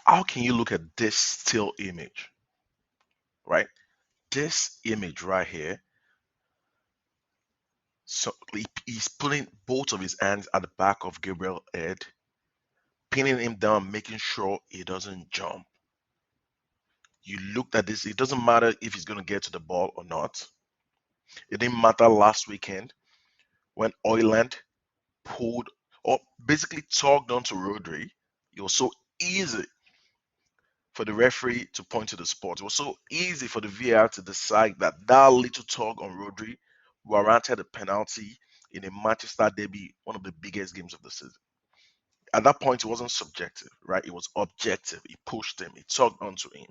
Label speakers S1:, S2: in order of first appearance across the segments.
S1: how can you look at this still image, right? This image right here. So he's putting both of his hands at the back of Gabriel's head, pinning him down, making sure he doesn't jump. You looked at this, it doesn't matter if he's going to get to the ball or not. It didn't matter last weekend when Oyland pulled or basically tugged onto Rodri. It was so easy for the referee to point to the spot. It was so easy for the VAR to decide that that little tug on Rodri warranted a penalty in a Manchester derby, one of the biggest games of the season. At that point, it wasn't subjective, right? It was objective. He pushed him, he tugged onto him.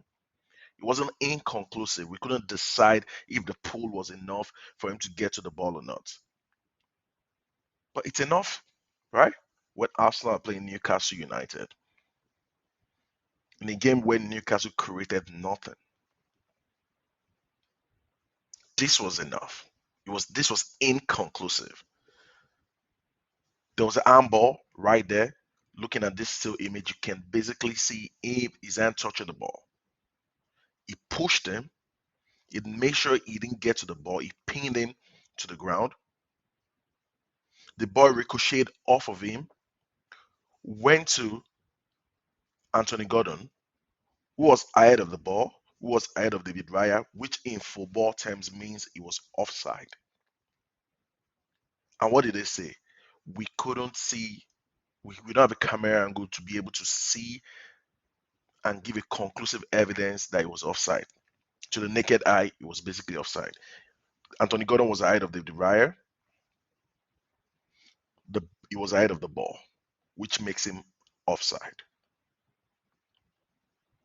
S1: It wasn't inconclusive. We couldn't decide if the pull was enough for him to get to the ball or not. But it's enough, right? When Arsenal are playing Newcastle United, in a game where Newcastle created nothing, this was enough. This was inconclusive. There was an arm ball right there. Looking at this still image, you can basically see his hand touching the ball. He pushed him. He made sure he didn't get to the ball. He pinned him to the ground. The ball ricocheted off of him, went to Anthony Gordon, who was ahead of the ball, who was ahead of David Raya, which in football terms means he was offside. And what did they say? We couldn't see, we don't have a camera angle to be able to see and give a conclusive evidence that it was offside. To the naked eye, it was basically offside. Anthony Gordon was ahead of David Raya. He was ahead of the ball, which makes him offside.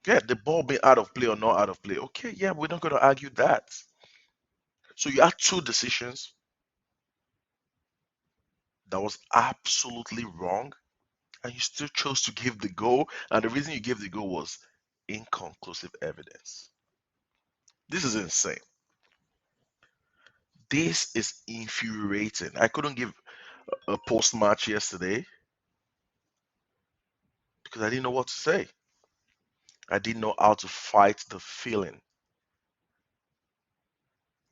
S1: Yeah, the ball being out of play or not out of play. Okay, yeah, we're not going to argue that. So you had two decisions that was absolutely wrong, and you still chose to give the goal. And the reason you gave the goal was inconclusive evidence. This is insane. This is infuriating. I couldn't give a post match yesterday because I didn't know what to say. I didn't know how to fight the feeling.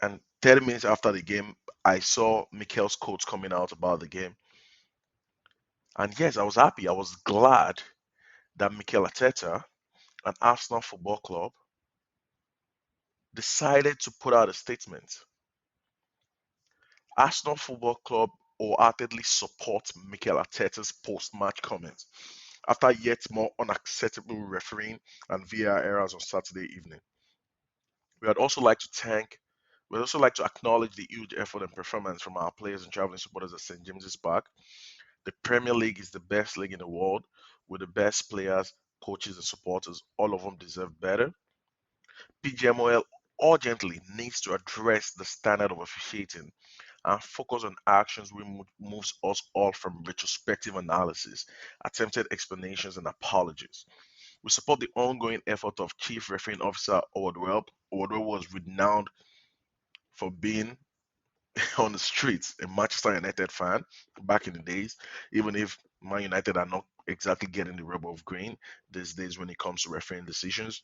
S1: And 30 minutes after the game, I saw Mikel's quotes coming out about the game. And yes, I was happy. I was glad that Mikel Arteta and Arsenal Football Club decided to put out a statement. Arsenal Football Club wholeheartedly supports Mikel Arteta's post-match comments after yet more unacceptable refereeing and VAR errors on Saturday evening. We would also like to acknowledge the huge effort and performance from our players and traveling supporters at St James's Park. The Premier League is the best league in the world with the best players, coaches, and supporters. All of them deserve better. PGMOL urgently needs to address the standard of officiating and focus on actions which moves us all from retrospective analysis, attempted explanations, and apologies. We support the ongoing effort of Chief Refereeing Officer Howard Webb. Howard Webb was renowned for being on the streets a Manchester United fan back in the days, even if Man United are not exactly getting the rub of green these days when it comes to refereeing decisions.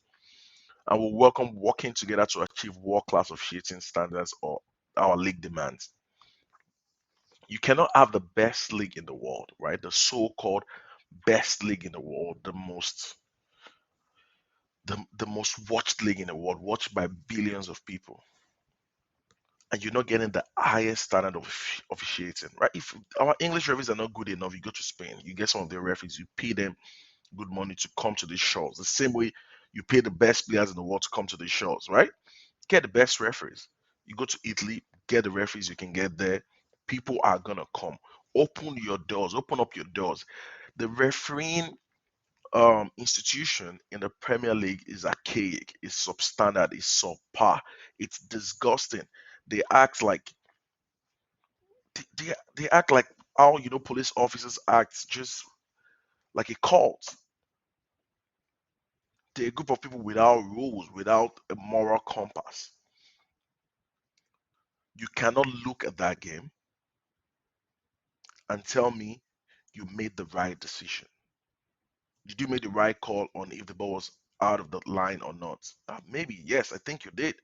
S1: And we welcome working together to achieve world-class officiating standards or our league demands. You cannot have the best league in the world, right? The so-called best league in the world, the most watched league in the world, watched by billions of people, and you're not getting the highest standard of officiating, right? If our English referees are not good enough, you go to Spain, you get some of their referees, you pay them good money to come to these shows. The same way you pay the best players in the world to come to these shows, right? Get the best referees. You go to Italy, get the referees you can get there. People are gonna come. Open your doors, open up your doors. The refereeing institution in the Premier League is archaic, it's substandard, it's subpar, it's disgusting. They act like they act like how police officers act, just like a cult. They're a group of people without rules, without a moral compass. You cannot look at that game and tell me you made the right decision. Did you make the right call on if the ball was out of the line or not? Maybe yes, I think you did.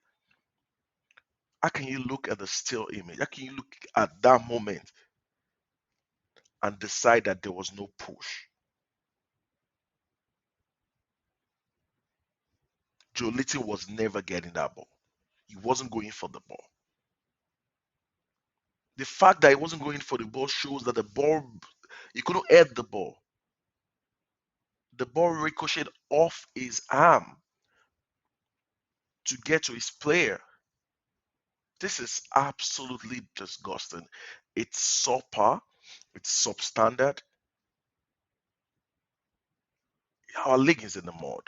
S1: How can you look at the still image? How can you look at that moment and decide that there was no push? Joe Litton was never getting that ball. He wasn't going for the ball. The fact that he wasn't going for the ball shows that the ball, he couldn't head the ball. The ball ricocheted off his arm to get to his player. This is absolutely disgusting. It's subpar, it's substandard. Our league is in the mud.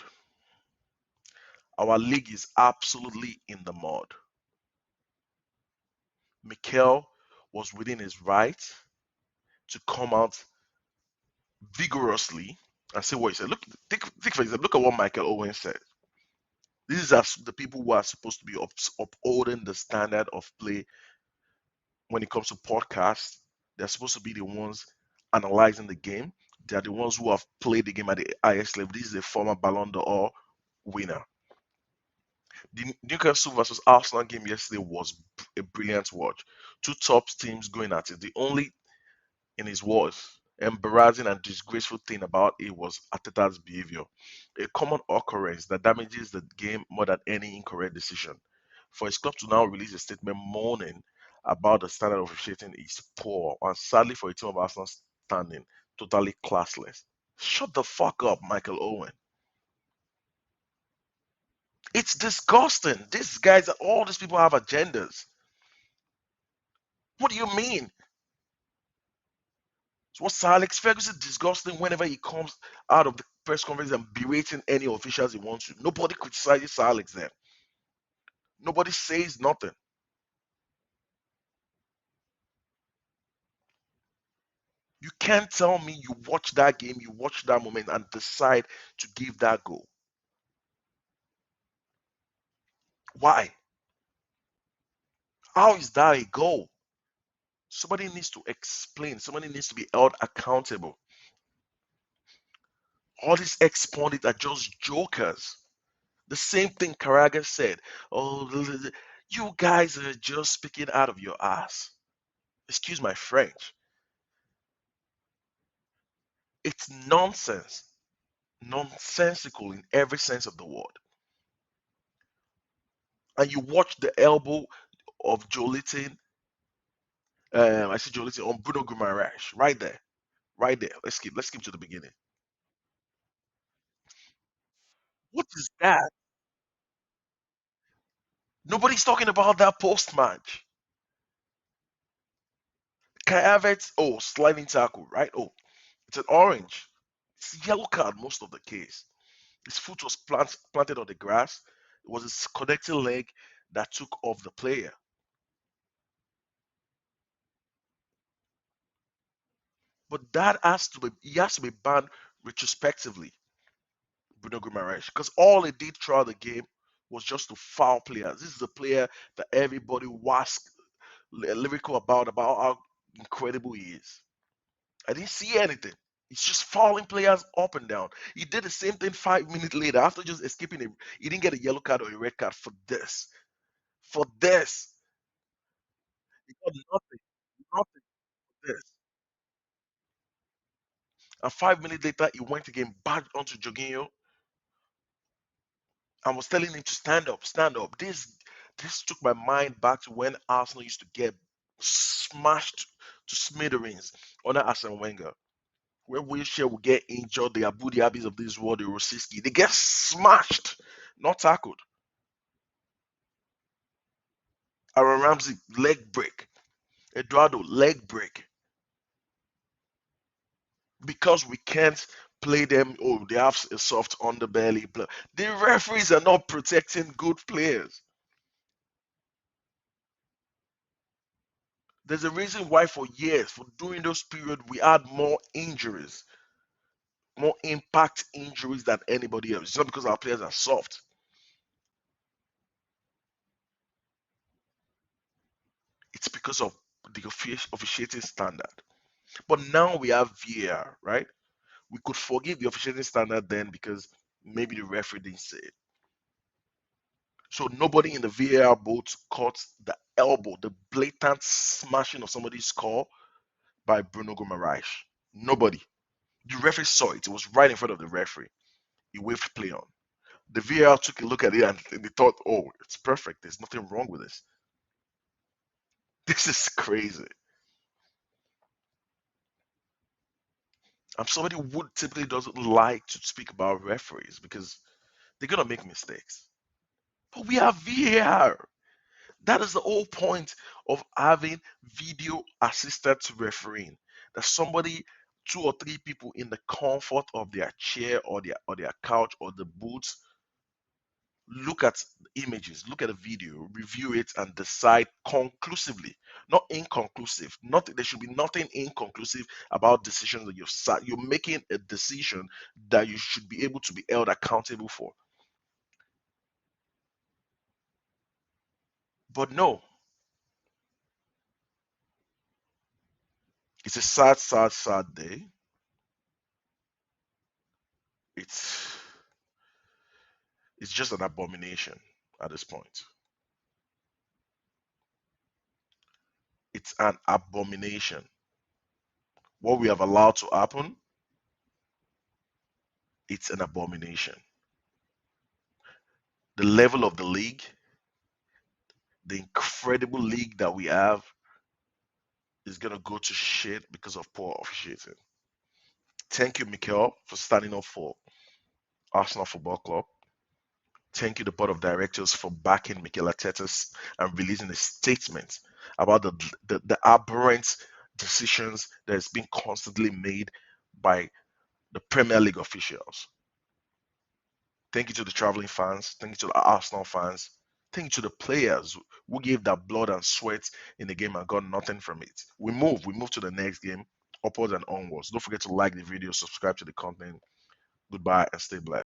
S1: Our league is absolutely in the mud. Mikel was within his right to come out vigorously and say what he said. Look, take for example, look at what Michael Owen said. These are the people who are supposed to be upholding the standard of play when it comes to podcasts. They're supposed to be the ones analyzing the game. They are the ones who have played the game at the highest level. This is a former Ballon d'Or winner. The Newcastle versus Arsenal game yesterday was a brilliant watch. Two top teams going at it. The only in his words embarrassing and disgraceful thing about it was Arteta's behavior, a common occurrence that damages the game more than any incorrect decision. For his club to now release a statement mourning about the standard of officiating is poor, and sadly for a team of Arsenal standing, totally classless. Shut the fuck up, Michael Owen. It's disgusting. These guys, all these people have agendas. What do you mean? So what's Sir Alex Ferguson disgusting whenever he comes out of the press conference and berating any officials he wants to. Nobody criticizes Sir Alex then. Nobody says nothing. You can't tell me you watch that game, you watch that moment and decide to give that goal. Why? How is that a goal? Somebody needs to explain. Somebody needs to be held accountable. All these ex-pundits are just jokers. The same thing Carragher said. Oh, you guys are just speaking out of your ass. Excuse my French. It's nonsense. Nonsensical in every sense of the word. And you watch the elbow of Joeliton, I see Joeliton on Bruno Guimaraes, right there. Right there. Let's skip to the beginning. What is that? Nobody's talking about that post match. Kai Havertz, oh, sliding tackle, right? Oh, it's an orange. It's a yellow card most of the case. His foot was planted on the grass. It was his connecting leg that took off the player. But that has to be banned retrospectively, Bruno Guimaraes, because all he did throughout the game was just to foul players. This is a player that everybody was lyrical about how incredible he is. I didn't see anything. He's just fouling players up and down. He did the same thing 5 minutes later after just escaping a. He didn't get a yellow card or a red card for this. For this, he got nothing for this. And 5 minutes later, he went again back onto Jorginho and was telling him to stand up, stand up. This took my mind back to when Arsenal used to get smashed to smithereens under Arsene Wenger. When Wilshere would get injured, the Abu Dhabis of this world, the Rosiski, they get smashed, not tackled. Aaron Ramsey, leg break. Eduardo, leg break. Because we can't play them, oh, they have a soft underbelly. The referees are not protecting good players. There's a reason why for years, for during those periods, we had more injuries, more impact injuries than anybody else. It's not because our players are soft. It's because of the officiating standard. But now we have VAR, right? We could forgive the officiating standard then because maybe the referee didn't say it. So nobody in the VAR boat caught the elbow, the blatant smashing of somebody's skull by Bruno Guimaraes. Nobody. The referee saw it. It was right in front of the referee. He waved play on. The VAR took a look at it and they thought, oh, it's perfect. There's nothing wrong with this. This is crazy. I'm somebody who typically doesn't like to speak about referees because they're gonna make mistakes. But we have VAR. That is the whole point of having video assisted refereeing. That somebody, two or three people in the comfort of their chair or their couch or the boots, look at images, look at a video, review it, and decide conclusively, not inconclusive. Not there should be nothing inconclusive about decisions that you're making a decision that you should be able to be held accountable for. But no, it's a sad, sad, sad day. It's it's just an abomination at this point. It's an abomination. What we have allowed to happen, it's an abomination. The level of the league, the incredible league that we have, is gonna go to shit because of poor officiating. Thank you, Mikel, for standing up for Arsenal Football Club. Thank you, the board of directors, for backing Mikel Arteta and releasing a statement about the aberrant decisions that has been constantly made by the Premier League officials. Thank you to the traveling fans. Thank you to the Arsenal fans. Thank you to the players who gave that blood and sweat in the game and got nothing from it. We move. We move to the next game, upwards and onwards. Don't forget to like the video, subscribe to the content. Goodbye and stay blessed.